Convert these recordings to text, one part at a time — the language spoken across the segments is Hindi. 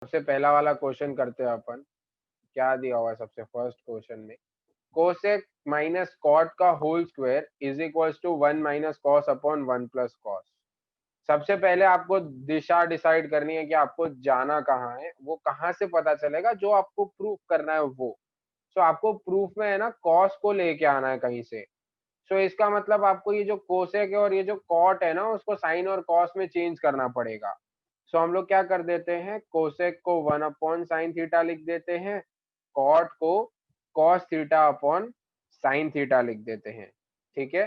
सबसे पहला वाला क्वेश्चन करते हैं अपन। क्या दिया हुआ है सबसे फर्स्ट क्वेश्चन में? कोसेक माइनस कॉट का whole square is equals to 1 minus cos upon 1 plus cos. सबसे पहले आपको दिशा डिसाइड करनी है कि आपको जाना कहाँ है, वो कहाँ से पता चलेगा, जो आपको प्रूफ करना है वो। सो आपको प्रूफ में है ना कॉस को लेके आना है कहीं से। सो इसका मतलब आपको ये जो कोसेक है और ये जो कॉट है ना, उसको साइन और कॉस में चेंज करना पड़ेगा। सो हम लोग क्या कर देते हैं, कोसेक को 1 अपॉन साइन थीटा लिख देते हैं, कॉट को cos theta upon sine theta लिख देते हैं। ठीक है,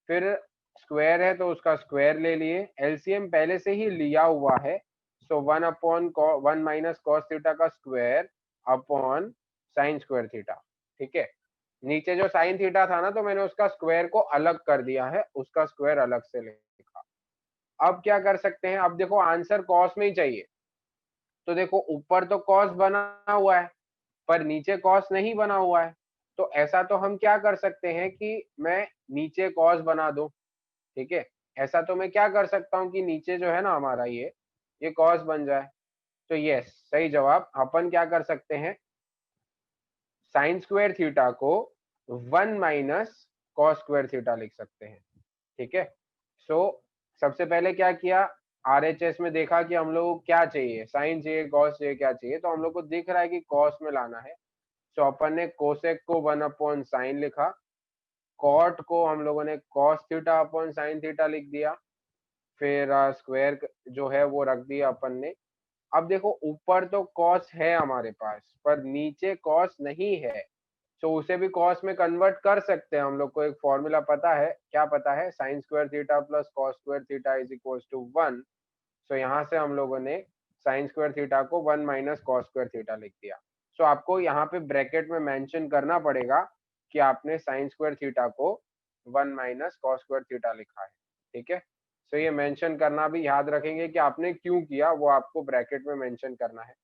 फिर स्क्वायर है तो उसका स्क्वायर ले लिए, एलसीएम पहले से ही लिया हुआ है। सो 1 अपॉन 1 माइनस कॉस थीटा का square upon sine square theta. ठीक है, नीचे जो साइन थीटा था ना, तो मैंने उसका स्क्वायर को अलग कर दिया है, उसका स्क्वायर अलग से लिखा। अब क्या कर सकते हैं, अब देखो आंसर कॉस में ही चाहिए, तो देखो ऊपर तो कॉस बना हुआ है पर नीचे कॉस नहीं बना हुआ है। तो ऐसा तो हम क्या कर सकते हैं कि मैं नीचे कॉस बना दूं। ठीक है, ऐसा तो मैं क्या कर सकता हूं कि नीचे जो है ना हमारा ये कॉस बन जाए। तो यस, सही जवाब। अपन क्या कर सकते हैं, साइन स्क्वायर थीटा को 1 माइनस कॉस स्क्वायर थीटा लिख सकते हैं। ठीक है, सो सबसे पहले क्या किया, आरएचएस में देखा कि हम लोग को क्या चाहिए, साइन चाहिए, कॉस चाहिए, क्या चाहिए, तो हम लोग को दिख रहा है कि कॉस में लाना है। सो अपन ने कोसेक को 1 अपॉन साइन लिखा, कॉट को हम लोगों ने cos theta upon sine theta लिख दिया, फिर स्क्वायर जो है वो रख दिया अपन ने। अब देखो ऊपर तो कॉस है हमारे पास पर नीचे कॉस नहीं है, तो उसे भी कॉस में कन्वर्ट कर सकते हैं। हम लोग को एक फॉर्मूला पता है, क्या पता है, sine square theta plus cos square theta is equal to 1। So यहाँ से हम लोगों ने साइन स्क्वायर थीटा को 1 माइनस कॉस स्क्वायर थीटा लिख दिया। सो आपको यहाँ पे ब्रैकेट में मेंशन करना पड़ेगा कि आपने साइन स्क्वायर थीटा को 1 माइनस कॉस स्क्वायर थीटा लिखा है। ठीक है, सो ये मेंशन करना भी याद रखेंगे कि आपने क्यों किया, वो आपको ब्रैकेट में मेंशन करना है।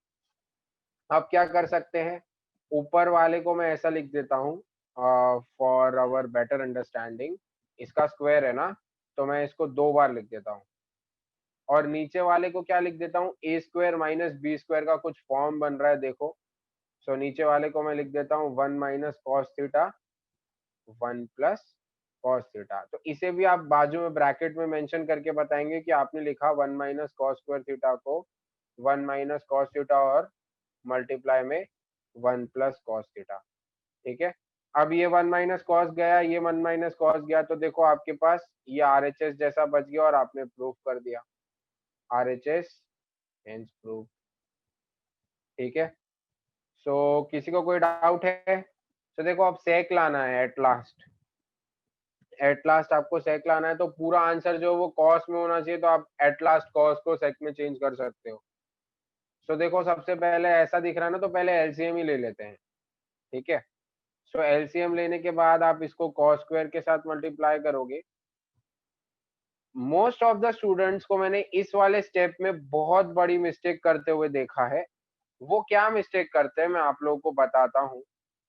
अब क्या कर सकते हैं, ऊपर वाले को मैं ऐसा लिख देता हूँ, फॉर अवर बेटर अंडरस्टैंडिंग, इसका स्क्वायर है ना, तो मैं इसको 2 बार लिख देता हूँ। और नीचे वाले को क्या लिख देता हूँ, ए स्क्वायर माइनस बी स्क्वायर का कुछ फॉर्म बन रहा है देखो। सो नीचे वाले को मैं लिख देता हूँ 1 minus cos theta 1 plus cos theta. तो इसे भी आप बाजू में ब्रैकेट में मेंशन करके बताएंगे कि आपने लिखा 1 माइनस कॉस स्क्वायर थीटा को 1 माइनस कॉस थीटा और मल्टीप्लाई में 1 प्लस कॉस थीटा। ठीक है, अब ये 1 माइनस कॉस गया, ये 1 माइनस कॉस गया, तो देखो आपके पास ये आरएचएस जैसा बच गया और आपने प्रूफ कर दिया, आरएचएस हेंस प्रूफ। ठीक है, सो किसी को कोई डाउट है? तो देखो अब सेक लाना है, एट लास्ट आपको सेक लाना है, तो पूरा आंसर जो वो कॉस में होना चाहिए, तो आप एट लास्ट कॉस को सेक में चेंज कर सकते हो। सो देखो सबसे पहले ऐसा दिख रहा है ना, तो पहले एलसीएम ही ले लेते हैं। ठीक है, सो एलसीएम लेने के बाद आप इसको कॉस स्क्वायर के साथ मल्टीप्लाई करोगे। मोस्ट ऑफ द स्टूडेंट्स को मैंने इस वाले स्टेप में बहुत बड़ी मिस्टेक करते हुए देखा है। वो क्या मिस्टेक करते हैं मैं आप लोगों को बताता हूँ।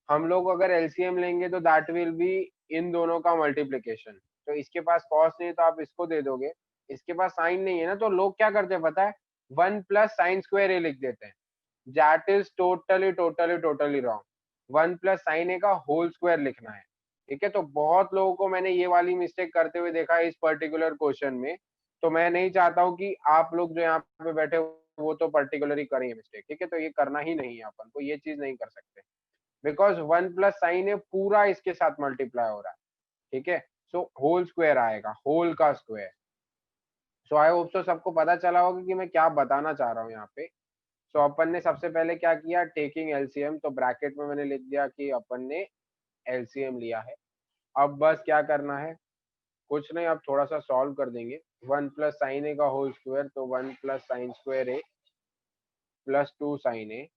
हम लोग अगर एलसीएम लेंगे तो दैट विल बी इन दोनों का मल्टीप्लिकेशन। तो इसके पास कॉस नहीं तो आप इसको दे दोगे, इसके पास साइन नहीं है ना, तो लोग क्या करते हैं पता है, 1 प्लस साइन स्क्वायर ए लिख देते हैं। That is totally totally totally wrong. 1 plus sine A का होल स्क्वायर लिखना है। ठीक है, तो बहुत लोगों को मैंने ये वाली मिस्टेक करते हुए देखा है इस पर्टिकुलर क्वेश्चन में। तो मैं नहीं चाहता हूँ कि आप लोग जो यहाँ पे बैठे वो तो पर्टिकुलरली करें ये मिस्टेक। ठीक है, तो ये करना ही नहीं है, अपन को ये चीज नहीं कर सकते, बिकॉज 1 प्लस साइन ए पूरा इसके साथ मल्टीप्लाई हो रहा है। ठीक है, सो होल स्क्वायर आएगा, होल का square. So I hope so सबको पता चला होगा कि मैं क्या बताना चाह रहा हूँ यहाँ पे। सो अपन ने सबसे पहले क्या किया, टेकिंग एलसीएम, तो ब्रैकेट में मैंने लिख दिया कि अपन ने एलसीएम लिया है। अब बस क्या करना है, कुछ नहीं, अब थोड़ा सा सॉल्व कर देंगे। 1 प्लस साइन ए का होल स्क्वायर, तो 1 plus sine square A plus 2 sine A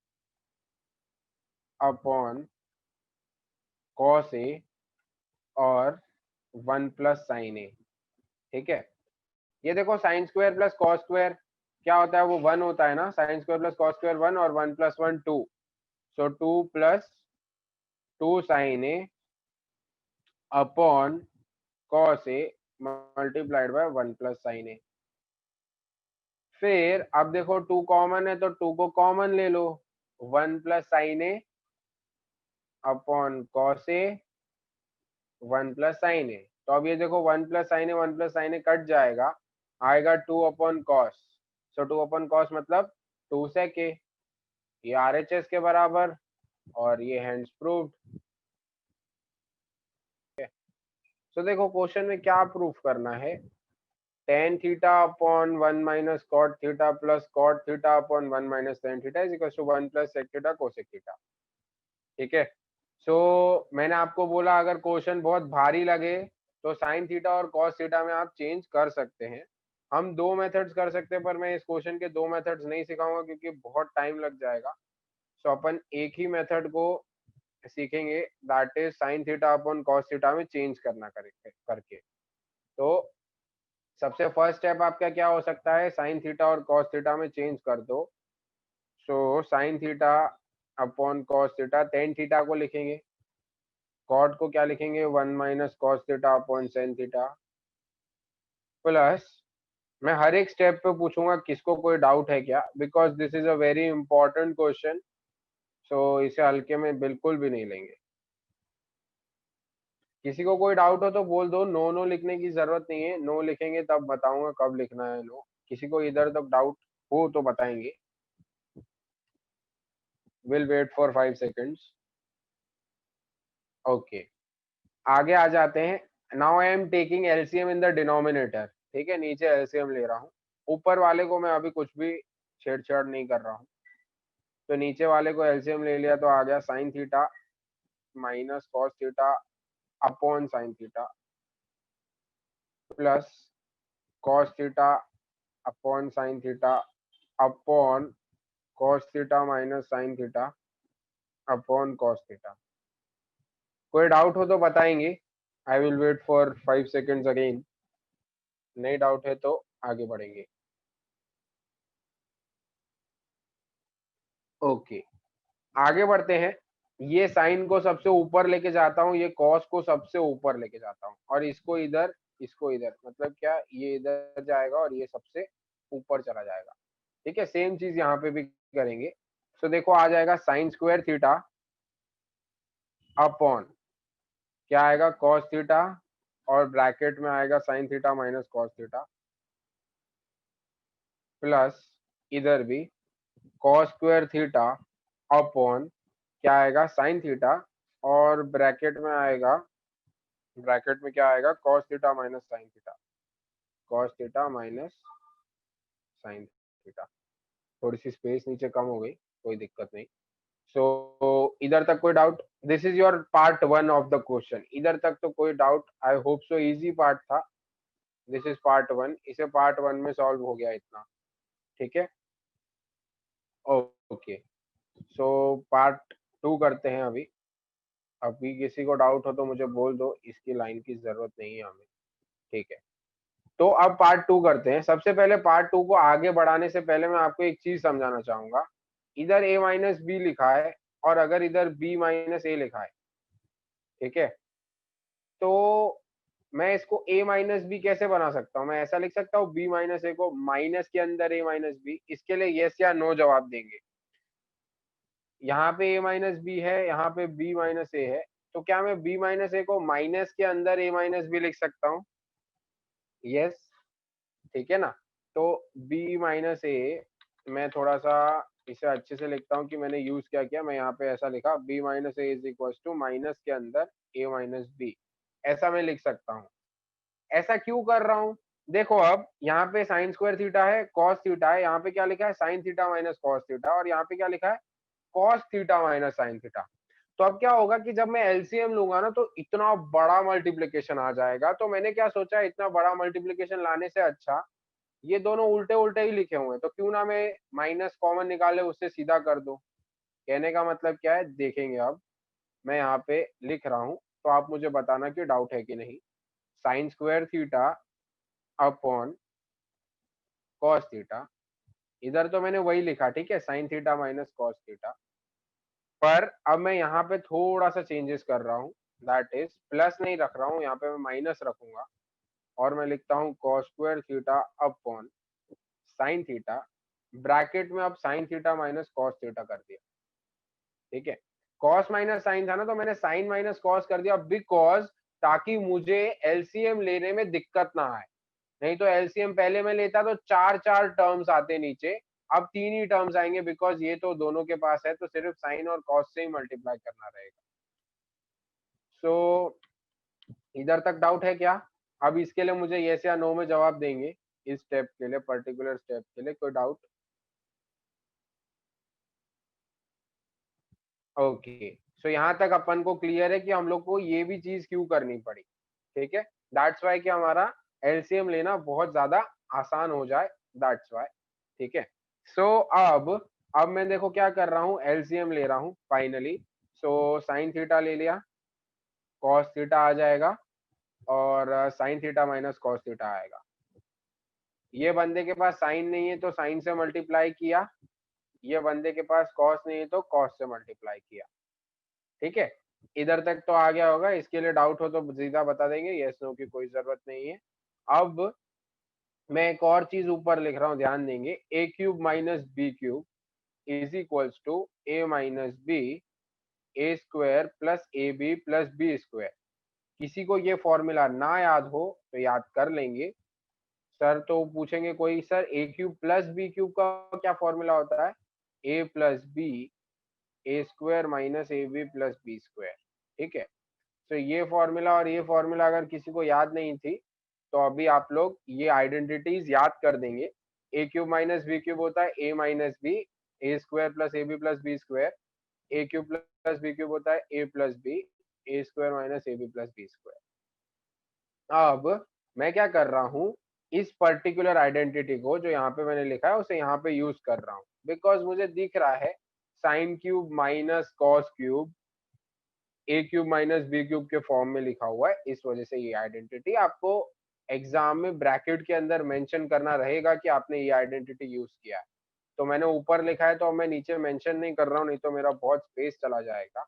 upon cos A और 1 प्लस साइन ए। ठीक है, ये देखो sine square plus cos square क्या होता है वो 1 होता है ना, sine square plus cos square 1 और 1 plus 1 2, so 2 plus 2 sine A upon cos A multiplied by 1 plus sine A. फिर अब देखो 2 कॉमन है तो 2 को कॉमन ले लो, 1 plus sine A upon cos A 1 plus sine A. तो अब ये देखो 1 प्लस साइन ए 1 प्लस साइन ए कट जाएगा, आएगा 2 अपॉन कॉस, सो 2 अपॉन कॉस मतलब 2 sec ए, ये RHS के बराबर और ये हैंड्स प्रूव्ड। तो देखो क्वेश्चन में क्या प्रूफ करना है, tan theta upon 1 minus cot theta plus cot theta upon 1 minus tan theta is equal to 1 plus sec theta cosec theta. ठीक है, सो मैंने आपको बोला अगर क्वेश्चन बहुत भारी लगे तो साइन थीटा और कॉस थीटा में आप चेंज कर सकते हैं। हम दो मेथड्स कर सकते हैं, पर मैं इस क्वेश्चन के दो मेथड्स नहीं सिखाऊंगा क्योंकि बहुत टाइम लग जाएगा। सो अपन एक ही मेथड को सीखेंगे, that is sine theta upon cos theta में चेंज करना करके। तो सबसे फर्स्ट स्टेप आपका क्या हो सकता है, साइन थीटा और कॉस थीटा में चेंज कर दो। So sine theta upon cos theta, tan theta को लिखेंगे, कॉट को क्या लिखेंगे 1 minus cos theta upon Sen theta, plus मैं हर एक स्टेप पे पूछूंगा किसको कोई डाउट है क्या, because this is a very important question, so इसे हल्के में बिल्कुल भी नहीं लेंगे। किसी को कोई डाउट हो तो बोल दो, नो नो लिखने की जरूरत नहीं है, नो लिखेंगे तब बताऊंगा कब लिखना है नो। किसी को इधर तक डाउट हो तो बताएंगे, will wait for 5 seconds। Okay, आगे आ जाते हैं। Now I am taking LCM in the denominator, ठीक है, नीचे एलसीएम ले रहा हूँ, ऊपर वाले को मैं अभी कुछ भी छेड़छाड़ नहीं कर रहा हूँ। तो नीचे वाले को एलसीएम ले लिया तो आ गया sine theta minus cos theta upon sine theta plus cos theta upon sine theta upon cos theta minus sine theta upon cos theta. कोई डाउट हो तो बताएंगे, I will wait for 5 seconds again, नहीं डाउट है तो आगे बढ़ेंगे। ओके, आगे बढ़ते हैं। ये साइन को सबसे ऊपर लेके जाता हूँ, ये कॉस को सबसे ऊपर लेके जाता हूँ और इसको इधर, इसको इधर, मतलब क्या ये इधर जाएगा और ये सबसे ऊपर चला जाएगा। ठीक है, सेम चीज यहाँ पे भी करेंगे। तो देखो आ जाएगा साइन स्क्वायर थीटा अपॉन क्या आएगा कॉस थीटा और ब्रैकेट में आएगा sign theta minus cos theta plus इधर भी कॉस स्क्वायर थीटा अपॉन क्या आएगा साइन थीटा और ब्रैकेट में आएगा, ब्रैकेट में क्या आएगा cos theta minus sine theta, cos theta minus sine theta. थोड़ी सी स्पेस नीचे कम हो गई, कोई दिक्कत नहीं। सो इधर तक कोई doubt, this is your part 1 of the question, इधर तक तो कोई doubt, I hope so easy part था। दिस इज पार्ट 1, इसे पार्ट 1 में सॉल्व हो गया इतना। ठीक है, ओके, सो पार्ट 2 करते हैं अभी। अभी किसी को डाउट हो तो मुझे बोल दो, इसकी लाइन की जरूरत नहीं है हमें। ठीक है, तो अब पार्ट 2 करते हैं। सबसे पहले पार्ट 2 को आगे बढ़ाने से पहले मैं आपको एक चीज समझाना चाहूंगा। इधर a माइनस बी लिखा है और अगर इधर b माइनस ए लिखा है, ठीक है, तो मैं इसको a माइनस बी कैसे बना सकता हूँ, मैं ऐसा लिख सकता हूँ b माइनस ए को माइनस के अंदर a माइनस बी। इसके लिए यस या नो जवाब देंगे। यहाँ पे a माइनस बी है, यहाँ पे b माइनस ए है, तो क्या मैं b माइनस ए को माइनस के अंदर a माइनस बी लिख सकता हूँ? यस, ठीक है ना। तो b माइनस ए, मैं थोड़ा सा इसे अच्छे से लिखता हूँ कि मैंने यूज क्या किया। मैं यहाँ पे ऐसा लिखा b minus A is equal to minus के अंदर a माइनस बी, ऐसा मैं लिख सकता हूँ। ऐसा क्यों कर रहा हूँ, देखो अब यहाँ पे साइन स्क्वायर थीटा है, कॉस थीटा है, यहाँ पे क्या लिखा है sign theta minus cos theta और यहाँ पे क्या लिखा है cos theta minus sine theta. तो अब क्या होगा कि जब मैं एलसीएम लूंगा ना तो इतना बड़ा मल्टीप्लीकेशन आ जाएगा। तो मैंने क्या सोचा, इतना बड़ा मल्टीप्लीकेशन लाने से अच्छा ये दोनों उल्टे उल्टे ही लिखे हुए हैं, तो क्यों ना मैं माइनस कॉमन निकाले उससे सीधा कर दो। कहने का मतलब क्या है देखेंगे अब। मैं यहाँ पे लिख रहा हूँ तो आप मुझे बताना कि डाउट है कि नहीं। Sign square theta upon cos theta इधर तो मैंने वही लिखा, ठीक है, sign theta minus cos theta, पर अब मैं यहाँ पे थोड़ा सा चेंजेस कर रहा हूँ, दैट इज प्लस नहीं रख रहा हूँ, यहाँ पे मैं माइनस रखूंगा और मैं लिखता हूँ cos square theta upon sine theta, bracket में अब sign theta minus cos theta कर दिया, ठीक है। कॉस माइनस साइन था ना, तो मैंने साइन माइनस कॉस कर दिया बिकॉज ताकि मुझे एलसीएम लेने में दिक्कत ना आए, नहीं तो एलसीएम पहले मैं लेता तो चार चार टर्म्स आते नीचे, अब तीन ही टर्म्स आएंगे बिकॉज ये तो दोनों के पास है, तो सिर्फ साइन और कॉस से ही मल्टीप्लाई करना रहेगा। सो इधर तक डाउट है क्या? अब इसके लिए मुझे यस या नो में जवाब देंगे, इस स्टेप के लिए, पर्टिकुलर स्टेप के लिए कोई डाउट? ओके, सो यहाँ तक अपन को क्लियर है कि हम लोग को ये भी चीज क्यों करनी पड़ी, ठीक है, दैट्स वाई कि हमारा एलसीएम लेना बहुत ज्यादा आसान हो जाए, दैट्स वाई, ठीक है। सो अब मैं देखो क्या कर रहा हूँ, एलसीएम ले रहा हूँ फाइनली। सो साइन थीटा ले लिया, कॉस थीटा आ जाएगा और sine theta minus cos theta आएगा। ये बंदे के पास साइन नहीं है तो साइन से मल्टीप्लाई किया, ये बंदे के पास कॉस नहीं है तो कॉस से मल्टीप्लाई किया, ठीक है। इधर तक तो आ गया होगा, इसके लिए डाउट हो तो सीधा बता देंगे, यस नो की कोई जरूरत नहीं है। अब मैं एक और चीज ऊपर लिख रहा हूँ, ध्यान देंगे, A cube minus B cube is equals to A minus B A square plus A B plus B square. किसी को ये फॉर्मूला ना याद हो तो याद कर लेंगे। सर तो पूछेंगे कोई, sir A cube plus B cube का क्या फॉर्मूला होता है? A plus B A square minus A B plus B square, ठीक है। तो ये फॉर्मूला और ये फॉर्मूला अगर किसी को याद नहीं थी तो अभी आप लोग ये आइडेंटिटीज याद कर देंगे। A cube minus B cube होता है A minus B A square plus B square, A cube plus B cube होता है A plus B A square minus A B plus B square. अब मैं क्या कर रहा हूँ, इस पर्टिकुलर आइडेंटिटी को जो यहाँ पे मैंने लिखा है उसे यहाँ पे यूज कर रहा हूँ बिकॉज मुझे दिख रहा है sine cube minus cos cube A cube minus B cube के फॉर्म में लिखा हुआ है, इस वजह से ये आइडेंटिटी आपको एग्जाम में ब्रैकेट के अंदर मेंशन करना रहेगा कि आपने ये आइडेंटिटी यूज किया है। तो मैंने ऊपर लिखा है तो मैं नीचे मेंशन नहीं कर रहा हूँ, नहीं तो मेरा बहुत स्पेस चला जाएगा।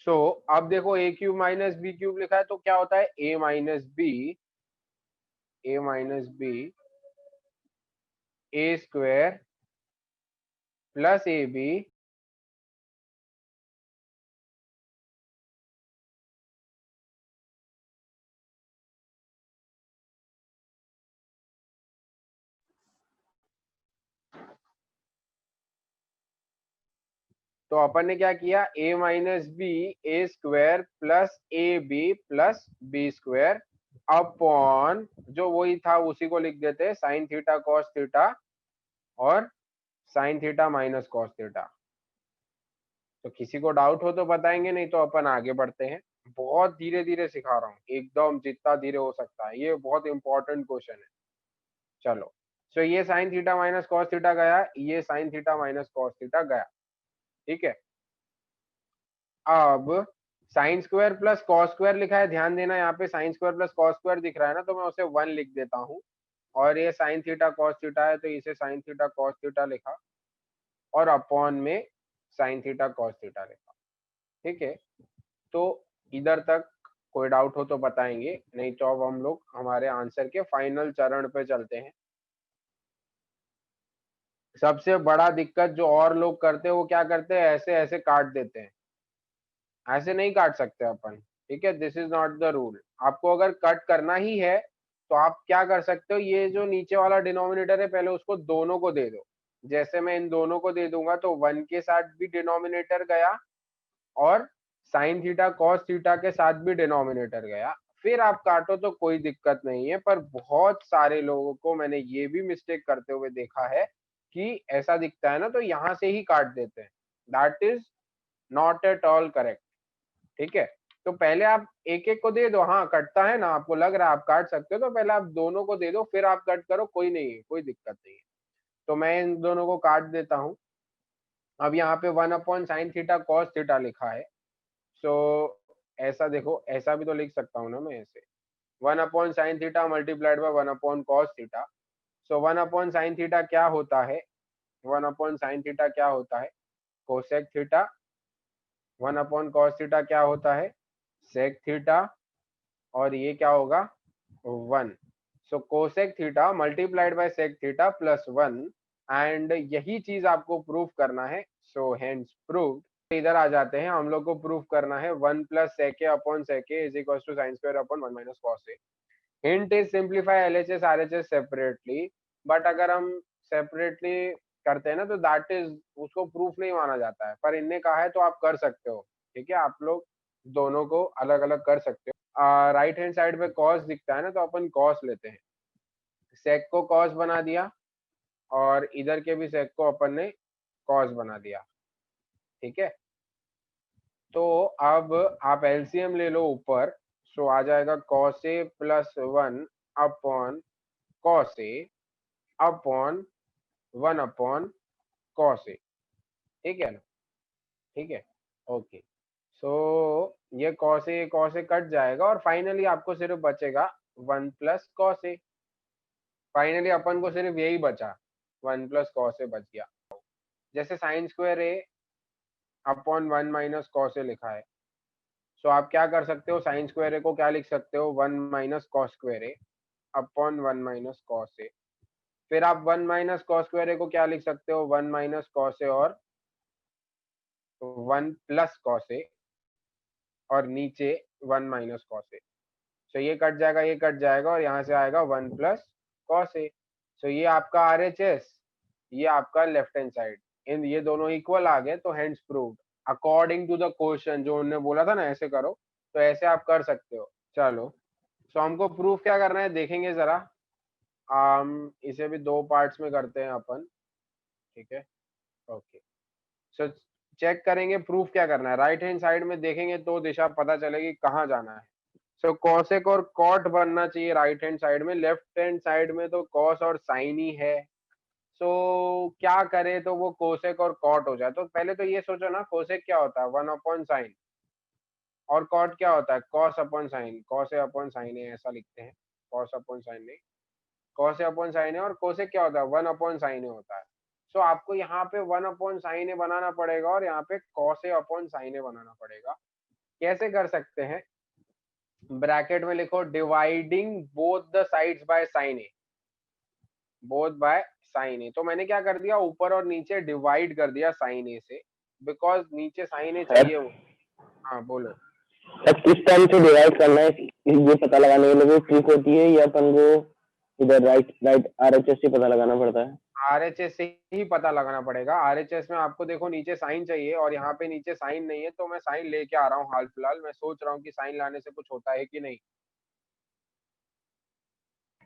सो अब देखो A cube minus B cube लिखा है तो क्या होता है, A minus B A square plus A B तो अपन ने क्या किया, A minus B A square plus A B plus B square upon जो वही था उसी को लिख देते साइन थीटा कॉस थीटा और sine theta minus cos theta. तो किसी को डाउट हो तो बताएंगे, नहीं तो अपन आगे बढ़ते हैं। बहुत धीरे धीरे सिखा रहा हूँ, एकदम जितना धीरे हो सकता है, ये बहुत इंपॉर्टेंट क्वेश्चन है। चलो, सो ये sign theta minus cos theta गया, ये sign theta minus cos theta गया, ठीक है। अब sign square plus cos square लिखा है, ध्यान देना, यहाँ पे sign square plus cos square दिख रहा है ना, तो मैं उसे 1 लिख देता हूँ। और ये साइन थीटा कॉस थीटा है तो इसे साइन थीटा कॉस थीटा लिखा और अपॉन में साइन थीटा कॉस थीटा लिखा, ठीक है। तो इधर तक कोई डाउट हो तो बताएंगे, नहीं तो अब हम लोग हमारे आंसर के फाइनल चरण पे चलते हैं। सबसे बड़ा दिक्कत जो और लोग करते हैं वो क्या करते हैं, ऐसे ऐसे काट देते हैं, ऐसे नहीं काट सकते अपन, ठीक है, this is not the rule. आपको अगर कट करना ही है तो आप क्या कर सकते हो, ये जो नीचे वाला डिनोमिनेटर है पहले उसको दोनों को दे दो। जैसे मैं इन दोनों को दे दूंगा तो 1 के साथ भी डिनोमिनेटर गया और साइन थीटा कॉस थीटा के साथ भी डिनोमिनेटर गया, फिर आप काटो तो कोई दिक्कत नहीं है। पर बहुत सारे लोगों को मैंने ये भी मिस्टेक करते हुए देखा है कि ऐसा दिखता है ना तो यहाँ से ही काट देते हैं, that is not at all correct, ठीक है। तो पहले आप एक एक को दे दो, हाँ कटता है ना, आपको लग रहा है आप काट सकते हो तो पहले आप दोनों को दे दो फिर आप कट करो, कोई नहीं है, कोई दिक्कत नहीं है। तो मैं इन दोनों को काट देता हूँ। अब यहाँ पे 1 upon sine theta cos theta लिखा है, सो ऐसा देखो, ऐसा भी तो लिख सकता हूँ ना मैं ऐसे, 1/sin θ multiplied by 1/cos θ। So 1/sin θ क्या होता है, 1/sin θ क्या होता है, कोसेक थीटा। 1/cos θ क्या होता है, सेक थीटा। और ये क्या होगा, 1। So cosec theta multiplied by sec theta plus 1। And यही चीज आपको प्रूफ करना है। So hence proved. इधर आ जाते हैं, हम लोग को प्रूफ करना है 1 plus sec upon sec is equal to sine square upon 1 minus cos A. Hint is simplify LHS RHS separately. But अगर हम सेपरेटली करते हैं ना तो दैट इज, उसको प्रूफ नहीं माना जाता है, पर इनने कहा है तो आप कर सकते हो। ठीक है, आप लोग दोनों को अलग अलग कर सकते हो। राइट हैंड साइड पे कॉस दिखता है ना, तो अपन कॉस लेते हैं। सेक को कॉस बना दिया और इधर के भी सेक को अपन ने कॉस बना दिया। ठीक है, तो अब आप एलसीएम ले लो ऊपर। सो आ जाएगा cos A plus 1 upon cos A upon 1 upon cos ए। ठीक है ना, ठीक है, ओके। सो ये कॉस ए कट जाएगा और फाइनली आपको सिर्फ बचेगा 1 प्लस कॉस ए। फाइनली अपन को सिर्फ यही बचा, 1 प्लस कॉस ए बच गया। जैसे साइन स्क्वायर ए अपॉन 1 माइनस कॉस ए लिखा है, सो आप क्या कर सकते हो, साइन स्क्वायर ए को क्या लिख सकते हो, 1 माइनस कॉस स्क्वायर ए अपॉन 1 माइनस कॉस ए। फिर आप 1 माइनस कॉस स्क्वायर ए को क्या लिख सकते हो, 1 माइनस कॉस ए और 1 प्लस कॉस ए, और नीचे 1 माइनस कॉस ए। सो ये कट जाएगा, ये कट जाएगा और यहाँ से आएगा 1 प्लस कॉस ए। सो ये आपका आरएचएस, ये आपका लेफ्ट हैंड साइड, इन ये दोनों इक्वल आ गए, तो hence proved according to the question. जो उन्होंने बोला था ना ऐसे करो, तो ऐसे आप कर सकते हो। चलो, सो हमको प्रूफ क्या करना है देखेंगे जरा। इसे भी दो पार्ट्स में करते हैं अपन। ठीक है, ओके। सो चेक करेंगे प्रूफ क्या करना है। राइट हैंड साइड में देखेंगे तो दिशा पता चलेगी कहाँ जाना है। सो कॉसेक और कॉट बनना चाहिए राइट हैंड साइड में, लेफ्ट हैंड साइड में तो कॉस और साइन ही है। सो क्या करे तो वो कोसेक और कॉट हो जाए। तो पहले तो ये सोचो ना, कोसेक क्या होता है, 1 अपॉन साइन, और कॉट क्या होता है, cos upon sine. Cos A upon sine ए ऐसा लिखते हैं, cos upon sine A, cos A upon sine ए। और कोसेक क्या होता है, 1 अपॉन साइन ए होता है। सो आपको यहाँ पे 1 अपॉन साइन ए बनाना पड़ेगा और यहाँ पे cos A upon sine A बनाना पड़ेगा। कैसे कर सकते हैं, ब्रैकेट में लिखो dividing both the sides by sine A, both by sine A. तो मैंने क्या कर दिया, ऊपर और नीचे डिवाइड कर दिया साइन ए से, बिकॉज नीचे साइन ए चाहिए वो। हाँ बोलो। अब किस टाइम से डिवाइड करना है ये पता लगाने के लिए ट्रिक होती है, या अपन को इधर राइट राइट आरएचएस से पता लगाना पड़ता है? आरएचएस से ही पता लगाना पड़ेगा। आरएचएस में आपको देखो नीचे साइन चाहिए और यहाँ पे नीचे साइन नहीं है, तो मैं साइन लेके आ रहा हूँ हाल फिलहाल। मैं सोच रहा हूँ कि साइन लाने से कुछ होता है कि नहीं।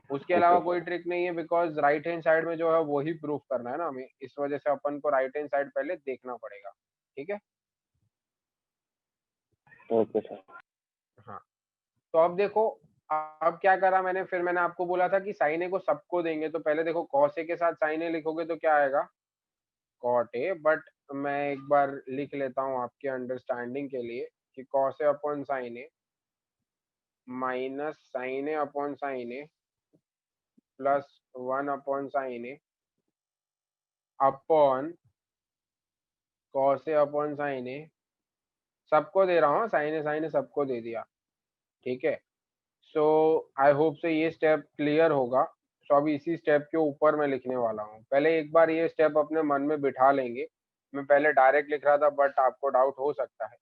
उसके अलावा कोई ट्रिक नहीं है, बिकॉज राइट हैंड साइड में जो है वही प्रूफ करना है ना हमें, इस वजह से अपन को राइट हैंड साइड पहले देखना पड़ेगा। ठीक है, ओके सर। हाँ। तो अब देखो, अब क्या करा मैंने, फिर मैंने आपको बोला था कि साइन ए को सबको देंगे, तो पहले देखो कॉस ए के साथ साइन ए लिखोगे तो क्या आएगा, कॉट ए। बट मैं एक बार लिख लेता हूँ आपके अंडरस्टैंडिंग के लिए कि cos A upon sine A minus sign A upon sine A plus 1 upon sine A upon cos A upon sine ए। सबको दे रहा हूँ, साइन ए सबको दे दिया। ठीक है, सो आई होप से ये स्टेप क्लियर होगा। सो अभी इसी स्टेप के ऊपर मैं लिखने वाला हूँ। पहले एक बार ये स्टेप अपने मन में बिठा लेंगे। मैं पहले डायरेक्ट लिख रहा था बट आपको डाउट हो सकता है।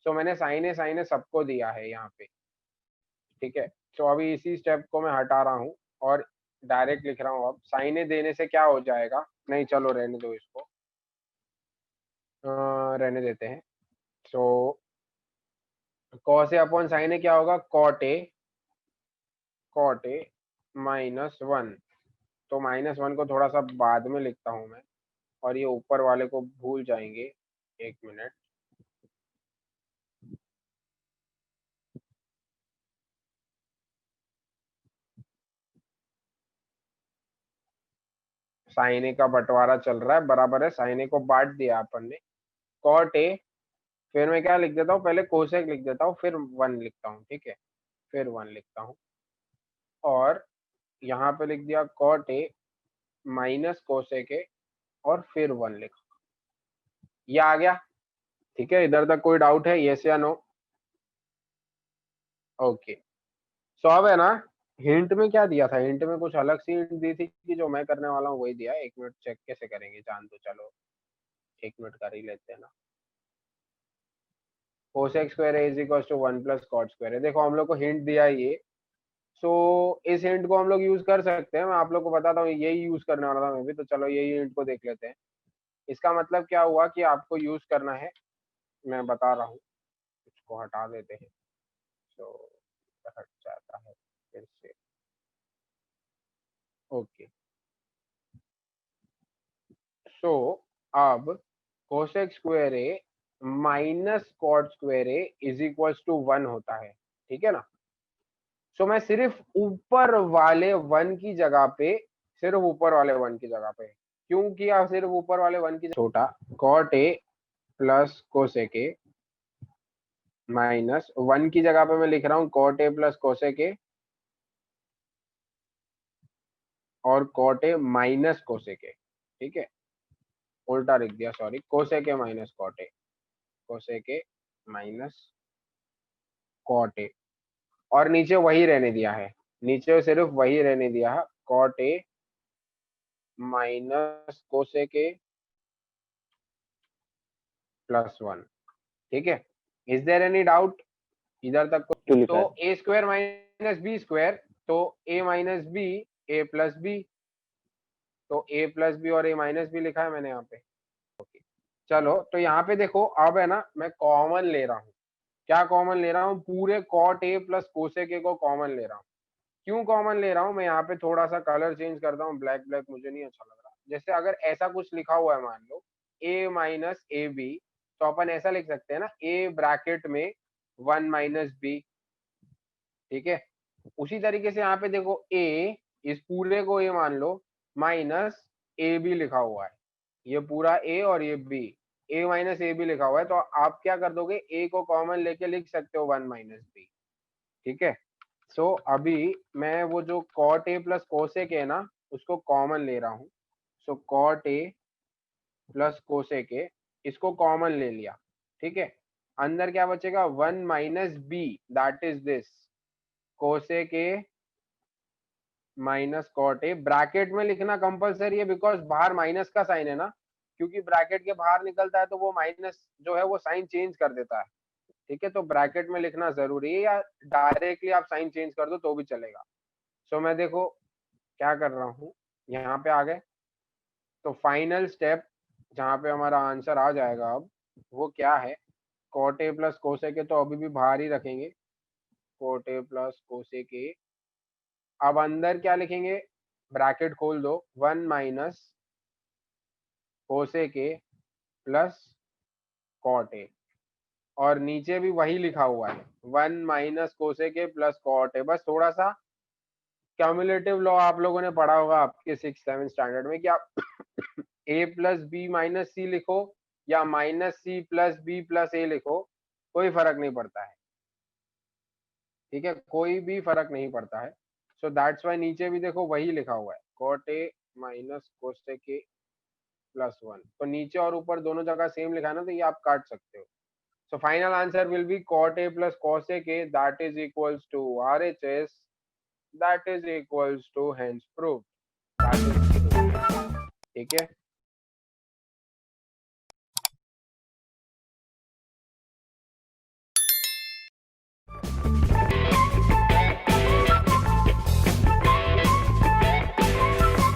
सो मैंने साइन ए सबको दिया है यहाँ पे। ठीक है, तो अभी इसी स्टेप को मैं हटा रहा हूँ और डायरेक्ट लिख रहा हूँ। अब साइन ए देने से क्या हो जाएगा, नहीं चलो रहने दो इसको, रहने देते हैं। So cos A upon sine ए क्या होगा, कॉट ए माइनस 1। तो -1 को थोड़ा सा बाद में लिखता हूँ मैं, और ये ऊपर वाले को भूल जाएंगे। एक मिनट, साइन ए का बंटवारा चल रहा है, बराबर है, साइन ए को बांट दिया अपन ने। कॉट ए फिर मैं क्या लिख देता हूँ, पहले कोसेक लिख देता हूँ, फिर 1 लिखता हूँ, ठीक है, फिर 1 लिखता हूँ, और यहाँ पे लिख दिया cot A minus cosec A, और फिर 1 लिखा, ये आ गया, ठीक है। इधर तक कोई डाउट है, यस या नो? ओके, सो अब है ना, हिंट में क्या दिया था, हिंट में कुछ अलग सी हिंट दी थी कि जो मैं करने वाला हूँ वही दिया है। 1 मिनट चेक कैसे करेंगे, जान दो, चलो 1 मिनट कर ही लेते हैं ना। Cosec square is equal to 1 plus cot square है, देखो हम लोग को हिंट दिया है ये, सो इस हिंट को हम लोग यूज कर सकते हैं। मैं आप लोग को बताता हूँ, यही यूज करने वाला था मैं भी, तो चलो यही हिंट को देख लेते हैं। इसका मतलब क्या हुआ कि आपको यूज करना है, मैं बता रहा हूँ, इसको हटा देते हैं, तो हट जाता है फिर से। ओके, सो अब cosec square A minus cot square A is equal to 1 होता है, ठीक है ना। सो मैं सिर्फ ऊपर वाले 1 की जगह पे, सिर्फ ऊपर वाले 1 की जगह पे, क्योंकि आप सिर्फ ऊपर वाले 1 की छोटा cot A plus cosec A minus 1 की जगह पे मैं लिख रहा हूँ cot A plus cosec A, और cot A minus cosec A, ठीक है, उल्टा लिख दिया, sorry, cosec A minus cot A, cosec A minus cot A, और नीचे वही रहने दिया है, नीचे सिर्फ वही रहने दिया है, cot A minus cosec A plus 1, ठीक है। इज देयर एनी डाउट इधर तक को? क्यों लिखा तो है? ए स्क्वायर माइनस बी स्क्वायर, तो ए माइनस बी, ए प्लस बी, तो ए प्लस बी और ए माइनस बी लिखा है मैंने यहाँ पे। चलो, तो यहाँ पे देखो, अब है ना, मैं कॉमन ले रहा हूँ, क्या कॉमन ले रहा हूँ, पूरे cot A plus cosec A को कॉमन ले रहा हूँ। क्यों कॉमन ले रहा हूँ, मैं यहाँ पे थोड़ा सा कलर चेंज करता हूँ, ब्लैक ब्लैक मुझे नहीं अच्छा लग रहा। जैसे अगर ऐसा कुछ लिखा हुआ है, मान लो a माइनस ए बी, तो अपन ऐसा लिख सकते हैं ना, a ब्रैकेट में 1 माइनस बी, ठीक है। उसी तरीके से यहाँ पे देखो, a, इस पूरे को ये मान लो माइनस ए बी लिखा हुआ है, ये पूरा a और ये b, a minus A B लिखा हुआ है, तो आप क्या कर दोगे, a को कॉमन लेके लिख सकते हो 1 माइनस बी, ठीक है। सो अभी मैं वो जो कॉट ए प्लस कोसेक है ना, उसको कॉमन ले रहा हूँ। So cot A plus cosec A, इसको कॉमन ले लिया, ठीक है। अंदर क्या बचेगा, 1 minus B, that is this cosec A minus cot A, bracket में लिखना कंपलसरी है, बिकॉज बाहर माइनस का साइन है ना, क्योंकि ब्रैकेट के बाहर निकलता है तो वो माइनस जो है वो साइन चेंज कर देता है, ठीक है। तो ब्रैकेट में लिखना जरूरी है, या डायरेक्टली आप साइन चेंज कर दो तो भी चलेगा। सो मैं देखो क्या कर रहा हूँ, यहाँ पे आ गए, तो फाइनल स्टेप जहाँ पे हमारा आंसर आ जाएगा अब, वो क्या है, cot A plus cosec A तो अभी भी बाहर ही रखेंगे, cot A plus cosec A, अब अंदर क्या लिखेंगे, ब्रैकेट खोल दो, 1 minus cosec A plus cot A, और नीचे भी वही लिखा हुआ है, 1 minus cosec A plus cot A. बस थोड़ा सा क्यूमुलेटिव लॉ आप लोगों ने पढ़ा होगा आपके 6-7 स्टैंडर्ड में, कि आप A plus B minus C लिखो या minus C plus B plus A लिखो, कोई फर्क नहीं पड़ता है, ठीक है, कोई भी फर्क नहीं पड़ता है। सो दैट्स वाई नीचे भी देखो वही लिखा हुआ है, cot A minus cosec A plus 1, तो नीचे और ऊपर दोनों जगह सेम लिखा है ना, तो ये आप काट सकते हो। So final answer will be cot A plus cosec A, that is equals to RHS, that is equals to hence proved, that is true, ठीक है।